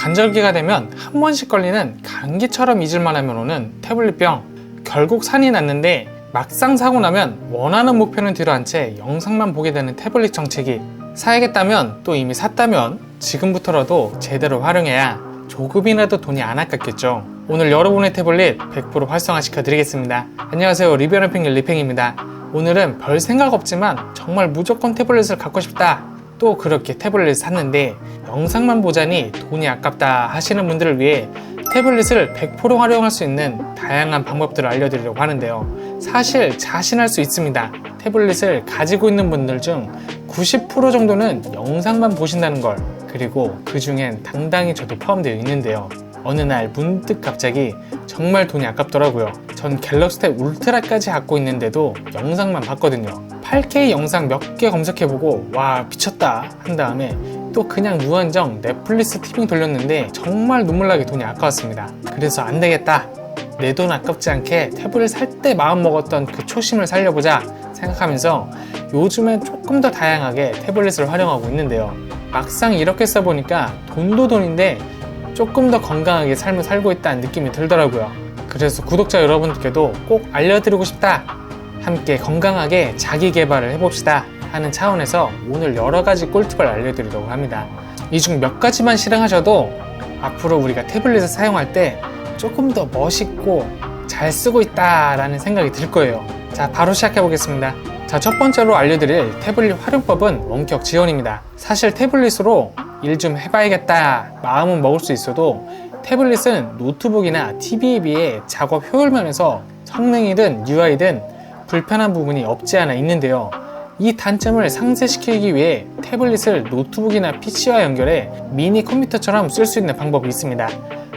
간절기가 되면 한 번씩 걸리는 감기처럼 잊을만 하면 오는 태블릿병. 결국 산이 났는데 막상 사고 나면 원하는 목표는 뒤로 한 채 영상만 보게 되는 태블릿 정체기. 사야겠다면, 또 이미 샀다면 지금부터라도 제대로 활용해야 조금이라도 돈이 안 아깝겠죠. 오늘 여러분의 태블릿 100% 활성화시켜 드리겠습니다. 안녕하세요, 리뷰하는 핑계 리팽입니다. 오늘은 별 생각 없지만 정말 무조건 태블릿을 갖고 싶다, 또 그렇게 태블릿을 샀는데 영상만 보자니 돈이 아깝다 하시는 분들을 위해 태블릿을 100% 활용할 수 있는 다양한 방법들을 알려드리려고 하는데요. 사실 자신할 수 있습니다. 태블릿을 가지고 있는 분들 중 90% 정도는 영상만 보신다는 걸. 그리고 그 중엔 당당히 저도 포함되어 있는데요. 어느 날 문득 갑자기 정말 돈이 아깝더라고요. 전 갤럭시 탭 울트라까지 갖고 있는데도 영상만 봤거든요. 8K 영상 몇 개 검색해보고 와 미쳤다 한 다음에 또 그냥 무한정 넷플릭스 티빙 돌렸는데 정말 눈물나게 돈이 아까웠습니다. 그래서 안 되겠다, 내 돈 아깝지 않게 태블릿 살 때 마음 먹었던 그 초심을 살려보자 생각하면서 요즘엔 조금 더 다양하게 태블릿을 활용하고 있는데요. 막상 이렇게 써보니까 돈도 돈인데 조금 더 건강하게 삶을 살고 있다는 느낌이 들더라고요. 그래서 구독자 여러분들께도 꼭 알려드리고 싶다, 함께 건강하게 자기 개발을 해봅시다 하는 차원에서 오늘 여러가지 꿀팁을 알려드리려고 합니다. 이 중 몇 가지만 실행하셔도 앞으로 우리가 태블릿을 사용할 때 조금 더 멋있고 잘 쓰고 있다 라는 생각이 들 거예요. 자, 바로 시작해 보겠습니다. 자, 첫 번째로 알려드릴 태블릿 활용법은 원격 지원입니다. 사실 태블릿으로 일 좀 해봐야겠다 마음은 먹을 수 있어도 태블릿은 노트북이나 TV에 비해 작업 효율 면에서 성능이든 UI든 불편한 부분이 없지 않아 있는데요. 이 단점을 상쇄시키기 위해 태블릿을 노트북이나 PC와 연결해 미니 컴퓨터처럼 쓸 수 있는 방법이 있습니다.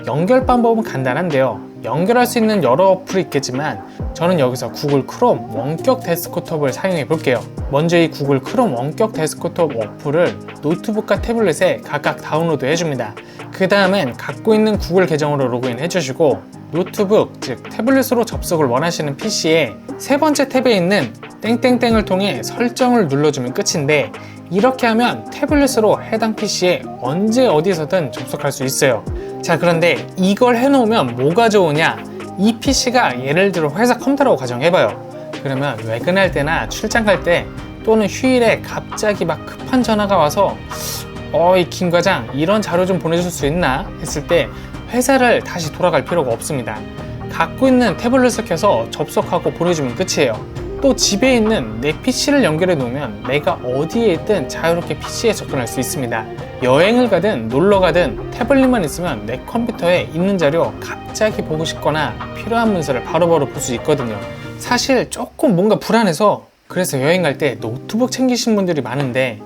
연결 방법은 간단한데요. 연결할 수 있는 여러 어플이 있겠지만 저는 여기서 구글 크롬 원격 데스크톱을 사용해 볼게요. 먼저 이 구글 크롬 원격 데스크톱 어플을 노트북과 태블릿에 각각 다운로드 해줍니다. 그 다음엔 갖고 있는 구글 계정으로 로그인 해주시고 노트북, 즉 태블릿으로 접속을 원하시는 PC에 세 번째 탭에 있는 땡땡땡을 통해 설정을 눌러주면 끝인데, 이렇게 하면 태블릿으로 해당 PC에 언제 어디서든 접속할 수 있어요. 자, 그런데 이걸 해놓으면 뭐가 좋으냐? 이 PC가 예를 들어 회사 컴퓨터라고 가정해봐요. 그러면 외근할 때나 출장 갈 때 또는 휴일에 갑자기 막 급한 전화가 와서 어이 김 과장 이런 자료 좀 보내줄 수 있나? 했을 때 회사를 다시 돌아갈 필요가 없습니다. 갖고 있는 태블릿을 켜서 접속하고 보내주면 끝이에요. 또 집에 있는 내 PC를 연결해 놓으면 내가 어디에 있든 자유롭게 PC에 접근할 수 있습니다. 여행을 가든 놀러 가든 태블릿만 있으면 내 컴퓨터에 있는 자료 갑자기 보고 싶거나 필요한 문서를 바로바로 볼 수 있거든요. 사실 조금 뭔가 불안해서 그래서 여행 갈 때 노트북 챙기신 분들이 많은데,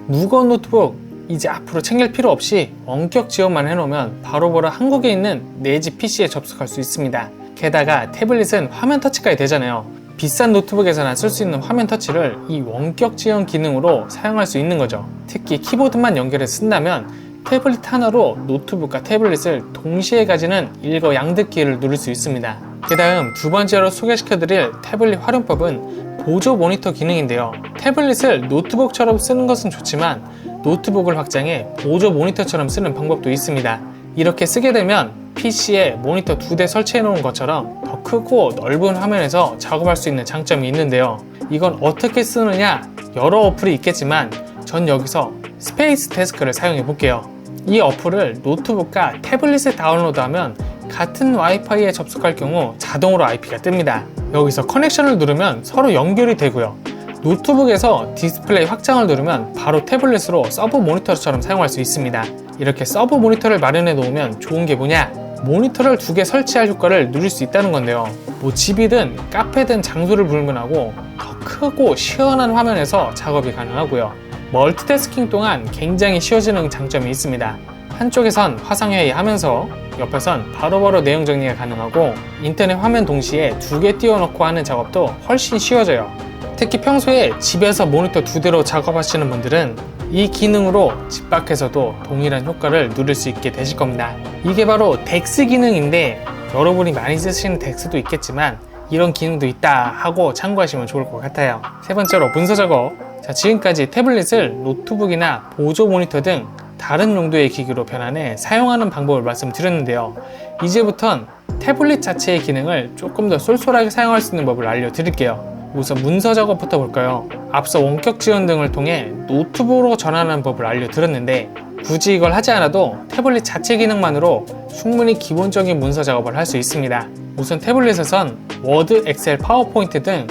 무거운 노트북 이제 앞으로 챙길 필요 없이 원격 지원만 해놓으면 바로바로 한국에 있는 내 집 PC에 접속할 수 있습니다. 게다가 태블릿은 화면 터치까지 되잖아요. 비싼 노트북에서나 쓸 수 있는 화면 터치를 이 원격 지원 기능으로 사용할 수 있는 거죠. 특히 키보드만 연결해서 쓴다면 태블릿 하나로 노트북과 태블릿을 동시에 가지는 일거양득기를 누릴 수 있습니다. 그 다음 두 번째로 소개시켜드릴 태블릿 활용법은 보조 모니터 기능인데요. 태블릿을 노트북처럼 쓰는 것은 좋지만 노트북을 확장해 보조 모니터처럼 쓰는 방법도 있습니다. 이렇게 쓰게 되면 PC에 모니터 2대 설치해 놓은 것처럼 더 크고 넓은 화면에서 작업할 수 있는 장점이 있는데요. 이건 어떻게 쓰느냐, 여러 어플이 있겠지만 전 여기서 스페이스 데스크를 사용해 볼게요. 이 어플을 노트북과 태블릿에 다운로드하면 같은 와이파이에 접속할 경우 자동으로 IP가 뜹니다. 여기서 커넥션을 누르면 서로 연결이 되고요. 노트북에서 디스플레이 확장을 누르면 바로 태블릿으로 서브 모니터처럼 사용할 수 있습니다. 이렇게 서브 모니터를 마련해 놓으면 좋은 게 뭐냐? 모니터를 2개 설치할 효과를 누릴 수 있다는 건데요. 뭐 집이든 카페든 장소를 불문하고 더 크고 시원한 화면에서 작업이 가능하고요. 멀티태스킹 동안 굉장히 쉬워지는 장점이 있습니다. 한쪽에선 화상회의 하면서 옆에선 바로바로 내용 정리가 가능하고 인터넷 화면 동시에 2개 띄워놓고 하는 작업도 훨씬 쉬워져요. 특히 평소에 집에서 모니터 2대로 작업하시는 분들은 이 기능으로 집 밖에서도 동일한 효과를 누릴 수 있게 되실 겁니다. 이게 바로 덱스 기능인데, 여러분이 많이 쓰시는 덱스도 있겠지만 이런 기능도 있다 하고 참고하시면 좋을 것 같아요. 세 번째로 문서 작업. 자, 지금까지 태블릿을 노트북이나 보조 모니터 등 다른 용도의 기기로 변환해 사용하는 방법을 말씀드렸는데요. 이제부턴 태블릿 자체의 기능을 조금 더 쏠쏠하게 사용할 수 있는 법을 알려드릴게요. 우선 문서 작업부터 볼까요? 앞서 원격 지원 등을 통해 노트북으로 전환하는 법을 알려드렸는데 굳이 이걸 하지 않아도 태블릿 자체 기능만으로 충분히 기본적인 문서 작업을 할 수 있습니다. 우선 태블릿에선 워드, 엑셀, 파워포인트 등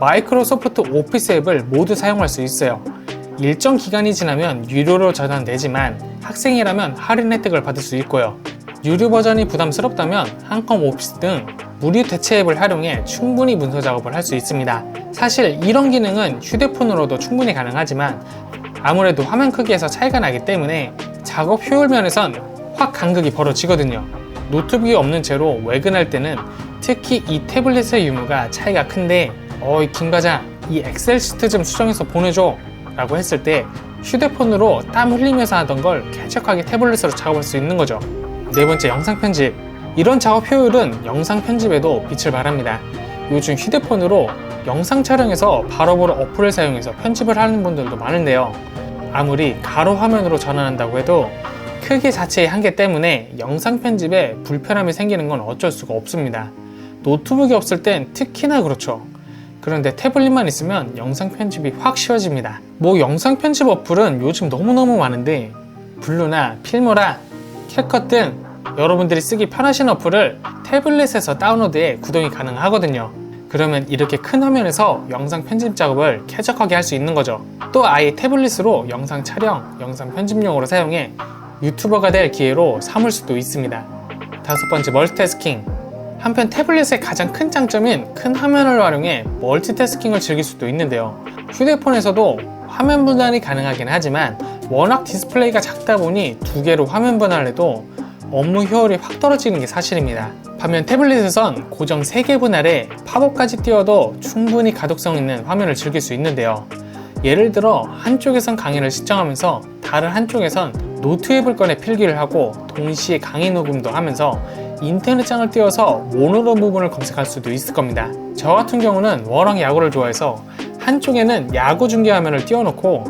마이크로소프트 오피스 앱을 모두 사용할 수 있어요. 일정 기간이 지나면 유료로 전환되지만 학생이라면 할인 혜택을 받을 수 있고요. 유료 버전이 부담스럽다면 한컴 오피스 등 무료 대체 앱을 활용해 충분히 문서 작업을 할 수 있습니다. 사실 이런 기능은 휴대폰으로도 충분히 가능하지만 아무래도 화면 크기에서 차이가 나기 때문에 작업 효율 면에선 확 간극이 벌어지거든요. 노트북이 없는 채로 외근할 때는 특히 이 태블릿의 유무가 차이가 큰데 어이 김과장 이 엑셀 시트 좀 수정해서 보내줘 라고 했을 때 휴대폰으로 땀 흘리면서 하던 걸 쾌적하게 태블릿으로 작업할 수 있는 거죠. 네 번째, 영상 편집. 이런 작업 효율은 영상 편집에도 빛을 발합니다. 요즘 휴대폰으로 영상 촬영해서 바로바로 어플을 사용해서 편집을 하는 분들도 많은데요. 아무리 가로 화면으로 전환한다고 해도 크기 자체의 한계 때문에 영상 편집에 불편함이 생기는 건 어쩔 수가 없습니다. 노트북이 없을 땐 특히나 그렇죠. 그런데 태블릿만 있으면 영상 편집이 확 쉬워집니다. 뭐 영상 편집 어플은 요즘 너무너무 많은데 블루나 필모라, 캡컷 등 여러분들이 쓰기 편하신 어플을 태블릿에서 다운로드해 구동이 가능하거든요. 그러면 이렇게 큰 화면에서 영상 편집 작업을 쾌적하게 할 수 있는 거죠. 또 아예 태블릿으로 영상 촬영, 영상 편집용으로 사용해 유튜버가 될 기회로 삼을 수도 있습니다. 다섯 번째, 멀티태스킹. 한편 태블릿의 가장 큰 장점인 큰 화면을 활용해 멀티태스킹을 즐길 수도 있는데요. 휴대폰에서도 화면 분할이 가능하긴 하지만 워낙 디스플레이가 작다 보니 두 개로 화면 분할을 해도 업무 효율이 확 떨어지는 게 사실입니다. 반면 태블릿에선 고정 3개 분할에 팝업까지 띄워도 충분히 가독성 있는 화면을 즐길 수 있는데요. 예를 들어 한쪽에선 강의를 시청하면서 다른 한쪽에선 노트 앱을 꺼내 필기를 하고 동시에 강의 녹음도 하면서 인터넷장을 띄워서 원하는 부분을 검색할 수도 있을 겁니다. 저 같은 경우는 워낙 야구를 좋아해서 한쪽에는 야구 중계 화면을 띄워놓고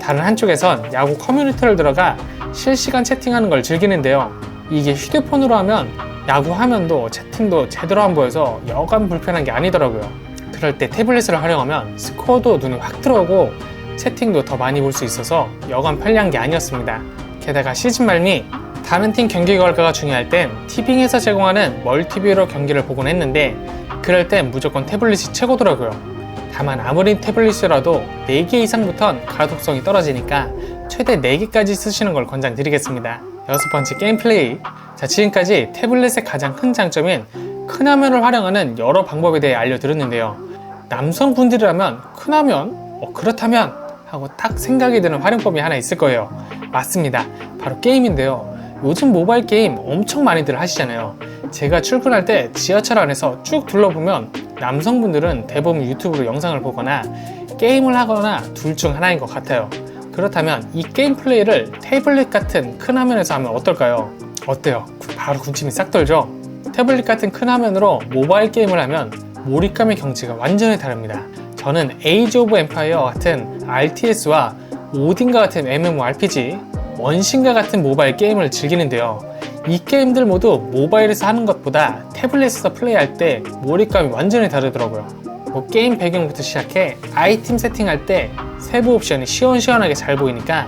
다른 한쪽에선 야구 커뮤니티를 들어가 실시간 채팅하는 걸 즐기는데요. 이게 휴대폰으로 하면 야구 화면도 채팅도 제대로 안 보여서 여간 불편한 게 아니더라고요. 그럴 때 태블릿을 활용하면 스코어도 눈에 확 들어오고 채팅도 더 많이 볼 수 있어서 여간 편리한 게 아니었습니다. 게다가 시즌 말 및 다른 팀 경기 결과가 중요할 땐 티빙에서 제공하는 멀티뷰로 경기를 보곤 했는데 그럴 땐 무조건 태블릿이 최고더라고요. 다만 아무리 태블릿이라도 4개 이상부턴 가독성이 떨어지니까 최대 4개까지 쓰시는 걸 권장드리겠습니다. 여섯 번째, 게임 플레이. 자, 지금까지 태블릿의 가장 큰 장점인 큰 화면을 활용하는 여러 방법에 대해 알려드렸는데요. 남성분들이라면 큰 화면? 그렇다면? 하고 딱 생각이 드는 활용법이 하나 있을 거예요. 맞습니다. 바로 게임인데요. 요즘 모바일 게임 엄청 많이들 하시잖아요. 제가 출근할 때 지하철 안에서 쭉 둘러보면 남성분들은 대부분 유튜브로 영상을 보거나 게임을 하거나 둘 중 하나인 것 같아요. 그렇다면 이 게임 플레이를 태블릿 같은 큰 화면에서 하면 어떨까요? 어때요? 바로 군침이 싹 돌죠? 태블릿 같은 큰 화면으로 모바일 게임을 하면 몰입감의 경지가 완전히 다릅니다. 저는 에이지 오브 엠파이어 같은 RTS와 오딘과 같은 MMORPG, 원신과 같은 모바일 게임을 즐기는데요. 이 게임들 모두 모바일에서 하는 것보다 태블릿에서 플레이할 때 몰입감이 완전히 다르더라고요. 게임 배경부터 시작해 아이템 세팅할 때 세부 옵션이 시원시원하게 잘 보이니까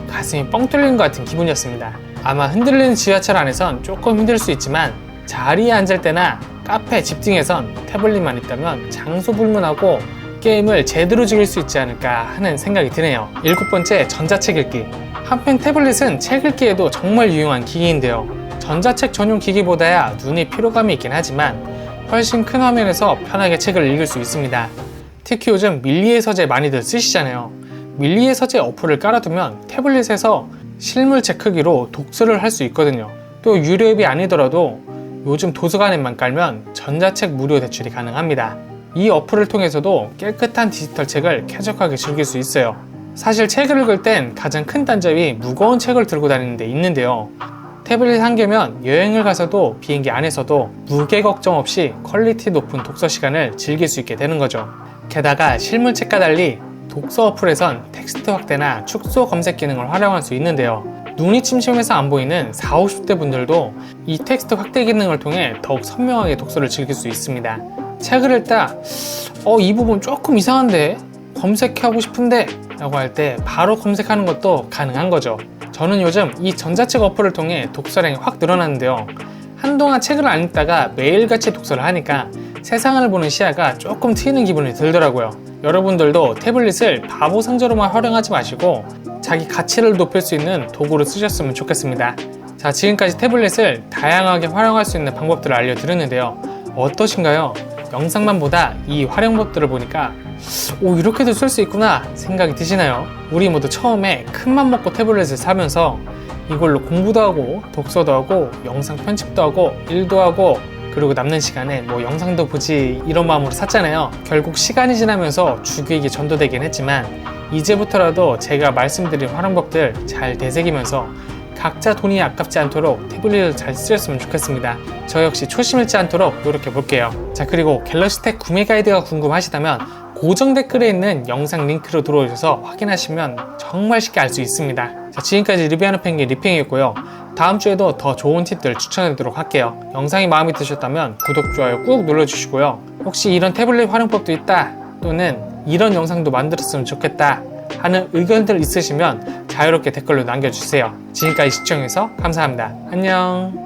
가슴이 뻥 뚫리는 것 같은 기분이었습니다. 아마 흔들리는 지하철 안에선 조금 힘들 수 있지만 자리에 앉을 때나 카페, 집 등에선 태블릿만 있다면 장소 불문하고 게임을 제대로 즐길 수 있지 않을까 하는 생각이 드네요. 일곱 번째, 전자책 읽기. 한편 태블릿은 책 읽기에도 정말 유용한 기기인데요. 전자책 전용 기기보다야 눈에 피로감이 있긴 하지만 훨씬 큰 화면에서 편하게 책을 읽을 수 있습니다. 특히 요즘 밀리의 서재 많이들 쓰시잖아요. 밀리의 서재 어플을 깔아두면 태블릿에서 실물책 크기로 독서를 할 수 있거든요. 또 유료 앱이 아니더라도 요즘 도서관 앱만 깔면 전자책 무료 대출이 가능합니다. 이 어플을 통해서도 깨끗한 디지털 책을 쾌적하게 즐길 수 있어요. 사실 책을 읽을 땐 가장 큰 단점이 무거운 책을 들고 다니는 데 있는데요. 태블릿 한 개면 여행을 가서도 비행기 안에서도 무게 걱정 없이 퀄리티 높은 독서 시간을 즐길 수 있게 되는 거죠. 게다가 실물책과 달리 독서 어플에선 텍스트 확대나 축소 검색 기능을 활용할 수 있는데요. 눈이 침침해서 안 보이는 40, 50대 분들도 이 텍스트 확대 기능을 통해 더욱 선명하게 독서를 즐길 수 있습니다. 책을 읽다 이 부분 조금 이상한데 검색하고 싶은데 라고 할 때 바로 검색하는 것도 가능한 거죠. 저는 요즘 이 전자책 어플을 통해 독서량이 확 늘어났는데요. 한동안 책을 안 읽다가 매일같이 독서를 하니까 세상을 보는 시야가 조금 트이는 기분이 들더라고요. 여러분들도 태블릿을 바보 상자로만 활용하지 마시고 자기 가치를 높일 수 있는 도구로 쓰셨으면 좋겠습니다. 자, 지금까지 태블릿을 다양하게 활용할 수 있는 방법들을 알려드렸는데요. 어떠신가요? 영상만 보다 이 활용법들을 보니까 이렇게도 쓸 수 있구나 생각이 드시나요? 우리 모두 처음에 큰맘 먹고 태블릿을 사면서 이걸로 공부도 하고 독서도 하고 영상 편집도 하고 일도 하고 그리고 남는 시간에 영상도 보지 이런 마음으로 샀잖아요. 결국 시간이 지나면서 주기에게 전도되긴 했지만 이제부터라도 제가 말씀드린 활용법들 잘 되새기면서 각자 돈이 아깝지 않도록 태블릿을 잘 쓰셨으면 좋겠습니다. 저 역시 초심 잃지 않도록 노력해 볼게요. 자, 그리고 갤럭시탭 구매 가이드가 궁금하시다면 고정 댓글에 있는 영상 링크로 들어오셔서 확인하시면 정말 쉽게 알 수 있습니다. 자, 지금까지 리뷰하는 펭귄 리핑이었고요. 다음 주에도 더 좋은 팁들 추천해드리도록 할게요. 영상이 마음에 드셨다면 구독, 좋아요 꾹 눌러주시고요. 혹시 이런 태블릿 활용법도 있다 또는 이런 영상도 만들었으면 좋겠다 하는 의견들 있으시면 자유롭게 댓글로 남겨주세요. 지금까지 시청해주셔서 감사합니다. 안녕.